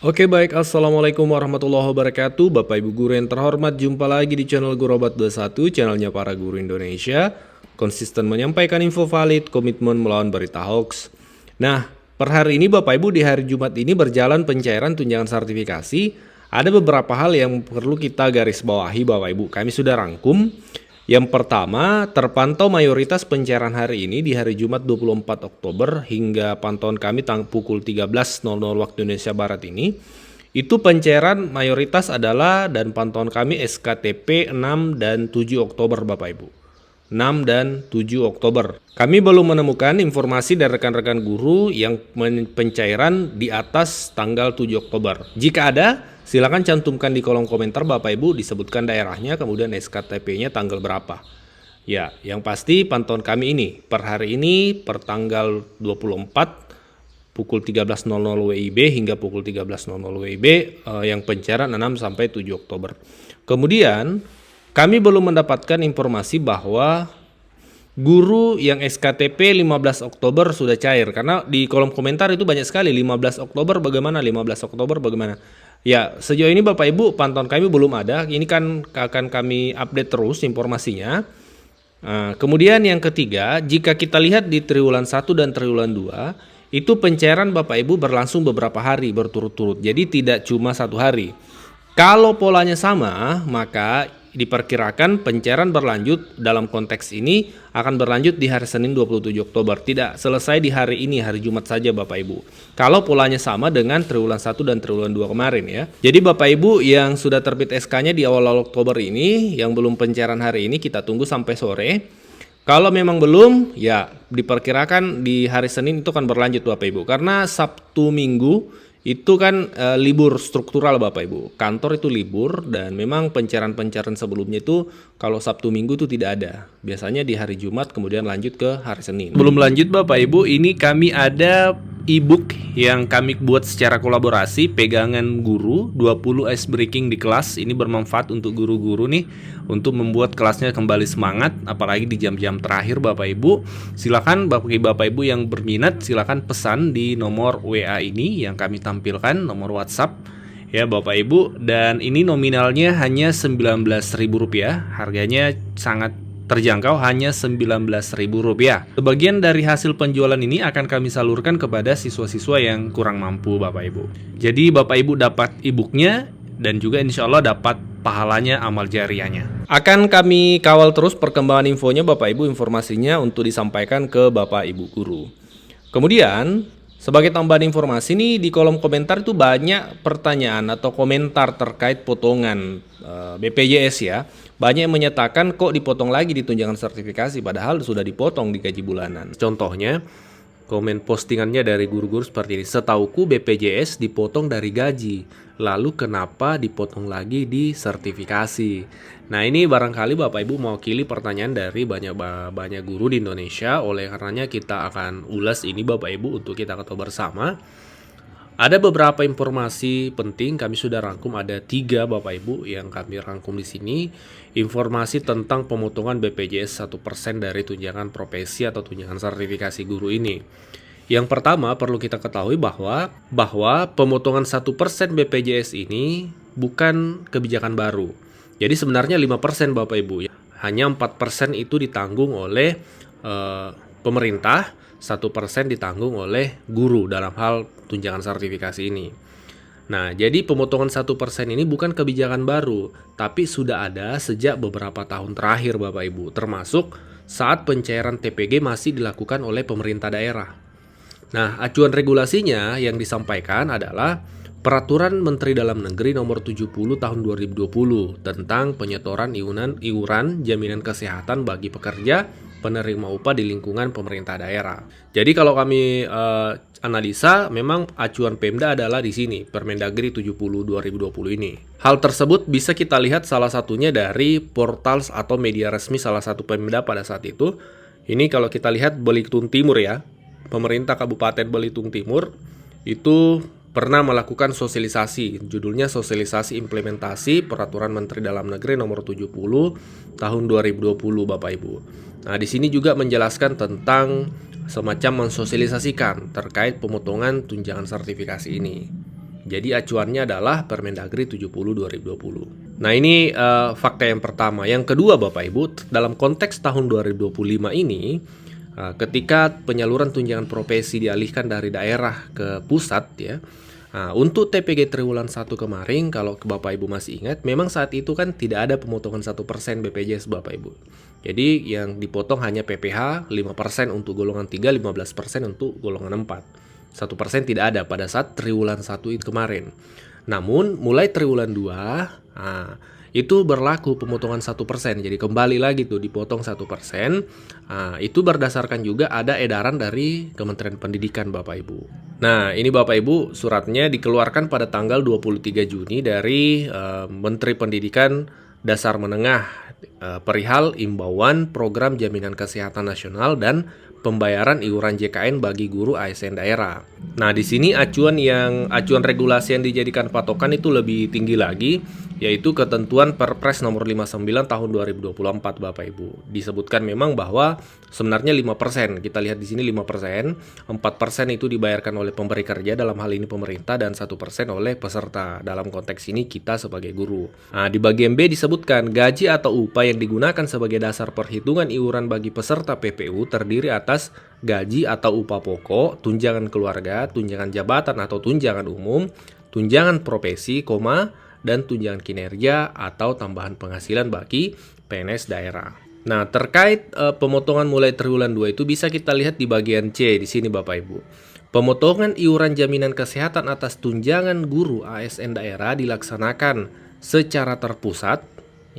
Oke baik, Assalamualaikum warahmatullahi wabarakatuh. Bapak Ibu guru yang terhormat, jumpa lagi di channel Gurobat 21, channelnya para guru Indonesia. Konsisten menyampaikan info valid, komitmen melawan berita hoax. Nah, per hari ini Bapak Ibu, di hari Jumat ini berjalan pencairan tunjangan sertifikasi. Ada beberapa hal yang perlu kita garis bawahi Bapak Ibu. Kami sudah rangkum. Yang pertama, terpantau mayoritas pencairan hari ini di hari Jumat 24 Oktober hingga pantauan kami pukul 13.00 waktu Indonesia Barat ini. Itu pencairan mayoritas adalah dan pantauan kami SKTP 6 dan 7 Oktober Bapak Ibu. 6 dan 7 Oktober. Kami belum menemukan informasi dari rekan-rekan guru yang pencairan di atas tanggal 7 Oktober. Jika ada, silakan cantumkan di kolom komentar Bapak Ibu, disebutkan daerahnya, kemudian SKTP-nya tanggal berapa. Ya, yang pasti pantauan kami ini, per hari ini, per tanggal 24, pukul 13.00 WIB hingga pukul 13.00 WIB, yang pencairan 6 sampai 7 Oktober. Kemudian, kami belum mendapatkan informasi bahwa guru yang SKTP 15 Oktober sudah cair. Karena di kolom komentar itu banyak sekali, 15 Oktober bagaimana, 15 Oktober bagaimana. Ya, sejauh ini Bapak Ibu, pantauan kami belum ada. Ini kan akan kami update terus informasinya. Kemudian yang ketiga, jika kita lihat di triwulan 1 dan triwulan 2, itu pencairan Bapak Ibu berlangsung beberapa hari berturut-turut. Jadi tidak cuma satu hari. Kalau polanya sama, maka diperkirakan pencairan berlanjut dalam konteks ini akan berlanjut di hari Senin 27 Oktober. Tidak selesai di hari ini, hari Jumat saja Bapak Ibu. Kalau polanya sama dengan triwulan 1 dan triwulan 2 kemarin ya. Jadi Bapak Ibu yang sudah terbit SK-nya di awal Oktober ini, yang belum pencairan hari ini kita tunggu sampai sore. Kalau memang belum, ya diperkirakan di hari Senin itu akan berlanjut Bapak Ibu. Karena Sabtu Minggu itu kan libur struktural Bapak Ibu. Kantor itu libur dan memang pencairan-pencairan sebelumnya itu kalau Sabtu Minggu itu tidak ada. Biasanya di hari Jumat kemudian lanjut ke hari Senin. Belum lanjut Bapak Ibu, ini kami ada e-book yang kami buat secara kolaborasi, pegangan guru, 20 ice breaking di kelas. Ini bermanfaat untuk guru-guru nih, untuk membuat kelasnya kembali semangat, apalagi di jam-jam terakhir Bapak Ibu. Silakan bagi Bapak Ibu yang berminat, silakan pesan di nomor WA ini yang kami tampilkan, nomor WhatsApp ya Bapak Ibu. Dan ini nominalnya hanya Rp19.000, harganya sangat terjangkau, hanya Rp19.000. Sebagian dari hasil penjualan ini akan kami salurkan kepada siswa-siswa yang kurang mampu Bapak Ibu. Jadi Bapak Ibu dapat e-booknya dan juga insya Allah dapat pahalanya, amal jariahnya. Akan kami kawal terus perkembangan infonya Bapak Ibu, informasinya untuk disampaikan ke Bapak Ibu guru. Kemudian sebagai tambahan informasi nih, di kolom komentar itu banyak pertanyaan atau komentar terkait potongan BPJS ya. Banyak yang menyatakan kok dipotong lagi di tunjangan sertifikasi padahal sudah dipotong di gaji bulanan. Contohnya, komen postingannya dari guru-guru seperti ini. Setauku BPJS dipotong dari gaji, lalu kenapa dipotong lagi di sertifikasi? Nah ini barangkali Bapak Ibu mewakili pertanyaan dari banyak guru di Indonesia. Oleh karenanya kita akan ulas ini Bapak Ibu untuk kita ketahui bersama. Ada beberapa informasi penting kami sudah rangkum, ada 3 Bapak Ibu yang kami rangkum di sini. Informasi tentang pemotongan BPJS 1% dari tunjangan profesi atau tunjangan sertifikasi guru ini. Yang pertama perlu kita ketahui bahwa pemotongan 1% BPJS ini bukan kebijakan baru. Jadi sebenarnya 5% Bapak Ibu. Hanya 4% itu ditanggung oleh pemerintah, 1% ditanggung oleh guru dalam hal tunjangan sertifikasi ini. Nah, jadi pemotongan 1% ini bukan kebijakan baru, tapi sudah ada sejak beberapa tahun terakhir Bapak Ibu, termasuk saat pencairan TPG masih dilakukan oleh pemerintah daerah. Nah, acuan regulasinya yang disampaikan adalah Peraturan Menteri Dalam Negeri Nomor 70 Tahun 2020 tentang penyetoran iuran jaminan kesehatan bagi pekerja penerima upah di lingkungan pemerintah daerah. Jadi kalau kami analisa, memang acuan Pemda adalah di sini, Permendagri 70 2020 ini. Hal tersebut bisa kita lihat salah satunya dari portal atau media resmi salah satu Pemda pada saat itu. Ini kalau kita lihat Belitung Timur ya, pemerintah Kabupaten Belitung Timur itu pernah melakukan sosialisasi, judulnya Sosialisasi Implementasi Peraturan Menteri Dalam Negeri Nomor 70 Tahun 2020 Bapak Ibu. Nah, di sini juga menjelaskan tentang semacam mensosialisasikan terkait pemotongan tunjangan sertifikasi ini. Jadi acuannya adalah Permendagri 70 2020. Nah, ini fakta yang pertama. Yang kedua Bapak Ibu, dalam konteks tahun 2025 ini, ketika penyaluran tunjangan profesi dialihkan dari daerah ke pusat ya. Untuk TPG triwulan 1 kemarin, kalau Bapak Ibu masih ingat, memang saat itu kan tidak ada pemotongan 1% BPJS Bapak Ibu. Jadi yang dipotong hanya PPH 5% untuk golongan 3, 15% untuk golongan 4. 1% tidak ada pada saat triwulan 1 itu kemarin. Namun mulai triwulan 2 itu berlaku pemotongan 1%. Jadi kembali lagi tuh dipotong 1%. Itu berdasarkan juga ada edaran dari Kementerian Pendidikan Bapak Ibu. Nah, ini Bapak Ibu suratnya dikeluarkan pada tanggal 23 Juni dari Menteri Pendidikan Dasar Menengah perihal imbauan program jaminan kesehatan nasional dan pembayaran iuran JKN bagi guru ASN daerah. Nah, di sini acuan regulasi yang dijadikan patokan itu lebih tinggi lagi, yaitu ketentuan Perpres nomor 59 tahun 2024 Bapak Ibu. Disebutkan memang bahwa sebenarnya 5%, kita lihat di sini 5%, 4% itu dibayarkan oleh pemberi kerja, dalam hal ini pemerintah, dan 1% oleh peserta, dalam konteks ini kita sebagai guru. Nah, di bagian B disebutkan gaji atau upah yang digunakan sebagai dasar perhitungan iuran bagi peserta PPU terdiri atas gaji atau upah pokok, tunjangan keluarga, tunjangan jabatan atau tunjangan umum, tunjangan profesi, dan tunjangan kinerja atau tambahan penghasilan bagi PNS daerah. Nah, terkait pemotongan mulai triwulan 2 itu bisa kita lihat di bagian C di sini Bapak Ibu. Pemotongan iuran jaminan kesehatan atas tunjangan guru ASN daerah dilaksanakan secara terpusat,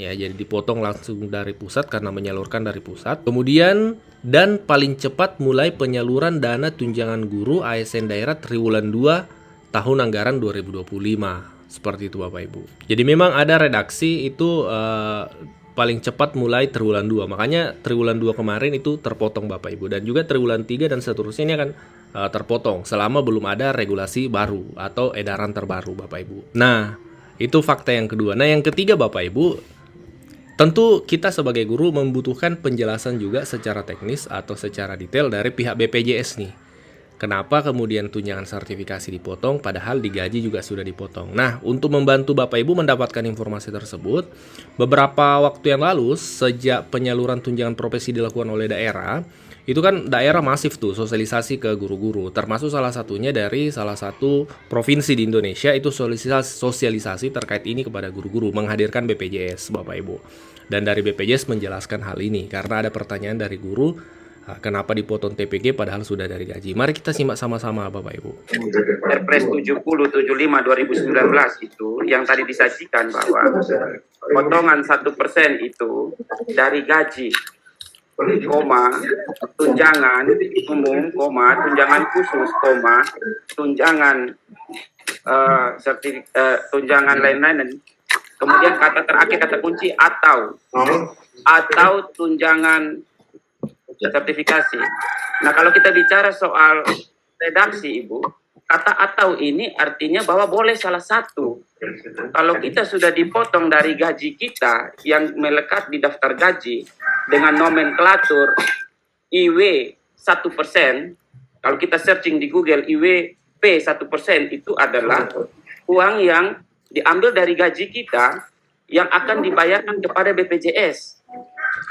ya, jadi dipotong langsung dari pusat karena menyalurkan dari pusat. Kemudian dan paling cepat mulai penyaluran dana tunjangan guru ASN daerah triwulan 2 tahun anggaran 2025. Seperti itu Bapak Ibu. Jadi memang ada redaksi itu paling cepat mulai triwulan 2. Makanya triwulan 2 kemarin itu terpotong Bapak Ibu. Dan juga triwulan 3 dan seterusnya ini akan terpotong selama belum ada regulasi baru atau edaran terbaru Bapak Ibu. Nah, itu fakta yang kedua. Nah, yang ketiga Bapak Ibu, tentu kita sebagai guru membutuhkan penjelasan juga secara teknis atau secara detail dari pihak BPJS nih. Kenapa kemudian tunjangan sertifikasi dipotong padahal digaji juga sudah dipotong. Nah, untuk membantu Bapak Ibu mendapatkan informasi tersebut, beberapa waktu yang lalu sejak penyaluran tunjangan profesi dilakukan oleh daerah, itu kan daerah masif tuh sosialisasi ke guru-guru, termasuk salah satunya dari salah satu provinsi di Indonesia itu sosialisasi terkait ini kepada guru-guru, menghadirkan BPJS Bapak Ibu. Dan dari BPJS menjelaskan hal ini karena ada pertanyaan dari guru, kenapa dipotong TPG padahal sudah dari gaji. Mari kita simak sama-sama Bapak Ibu. Perpres 70 75 2019 itu yang tadi disajikan bahwa potongan 1% itu dari gaji, tunjangan umum, tunjangan khusus, tunjangan tunjangan lain-lain. Kemudian kata terakhir, kata kunci atau tunjangan sertifikasi. Nah, kalau kita bicara soal redaksi Ibu, kata atau ini artinya bahwa boleh salah satu. Kalau kita sudah dipotong dari gaji kita yang melekat di daftar gaji dengan nomenklatur IW 1%, kalau kita searching di Google IWP 1% itu adalah uang yang diambil dari gaji kita yang akan dibayarkan kepada BPJS.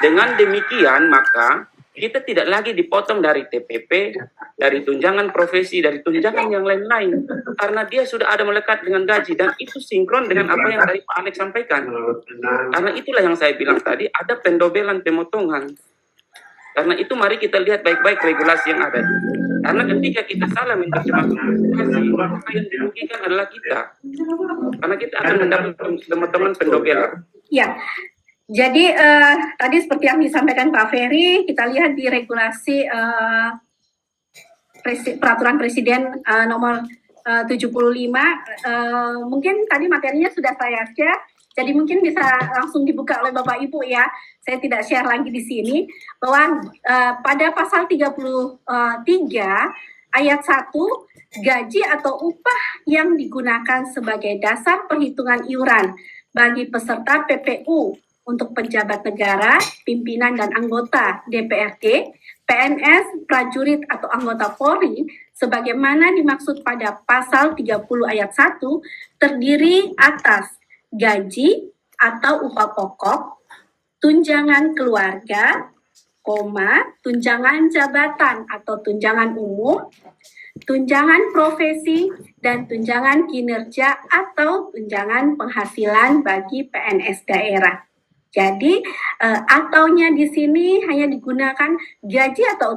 Dengan demikian maka kita tidak lagi dipotong dari TPP, dari tunjangan profesi, dari tunjangan yang lain-lain. Karena dia sudah ada melekat dengan gaji. Dan itu sinkron dengan apa yang tadi Pak Alex sampaikan. Karena itulah yang saya bilang tadi, ada pendobelan pemotongan. Karena itu mari kita lihat baik-baik regulasi yang ada. Karena ketika kita salah menerjemahkan regulasi, maka yang dirugikan adalah kita. Karena kita akan mendapat teman-teman pendobelan. Ya. Jadi tadi seperti yang disampaikan Pak Ferry, kita lihat di regulasi peraturan Presiden nomor 75, mungkin tadi materinya sudah saya share, jadi mungkin bisa langsung dibuka oleh Bapak Ibu ya. Saya tidak share lagi di sini bahwa pada pasal 33 ayat 1, gaji atau upah yang digunakan sebagai dasar perhitungan iuran bagi peserta PPU untuk pejabat negara, pimpinan dan anggota DPRD PNS, prajurit atau anggota Polri sebagaimana dimaksud pada pasal 30 ayat 1 terdiri atas gaji atau upah pokok, tunjangan keluarga, tunjangan jabatan atau tunjangan umum, tunjangan profesi, dan tunjangan kinerja atau tunjangan penghasilan bagi PNS daerah. Jadi ataunya di sini hanya digunakan gaji atau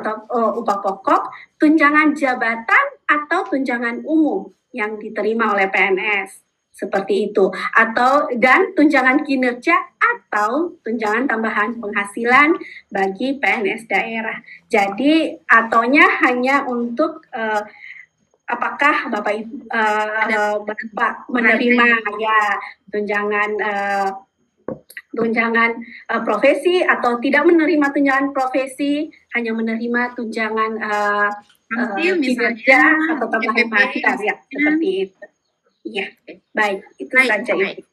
upah pokok, tunjangan jabatan atau tunjangan umum yang diterima oleh PNS seperti itu, atau dan tunjangan kinerja atau tunjangan tambahan penghasilan bagi PNS daerah. Jadi ataunya hanya untuk apakah Bapak Ibu Bapak menerima ya tunjangan profesi atau tidak menerima tunjangan profesi, hanya menerima tunjangan kinerja atau tambahan penghasilan ya seperti itu. Iya, baik itu saja Ibu.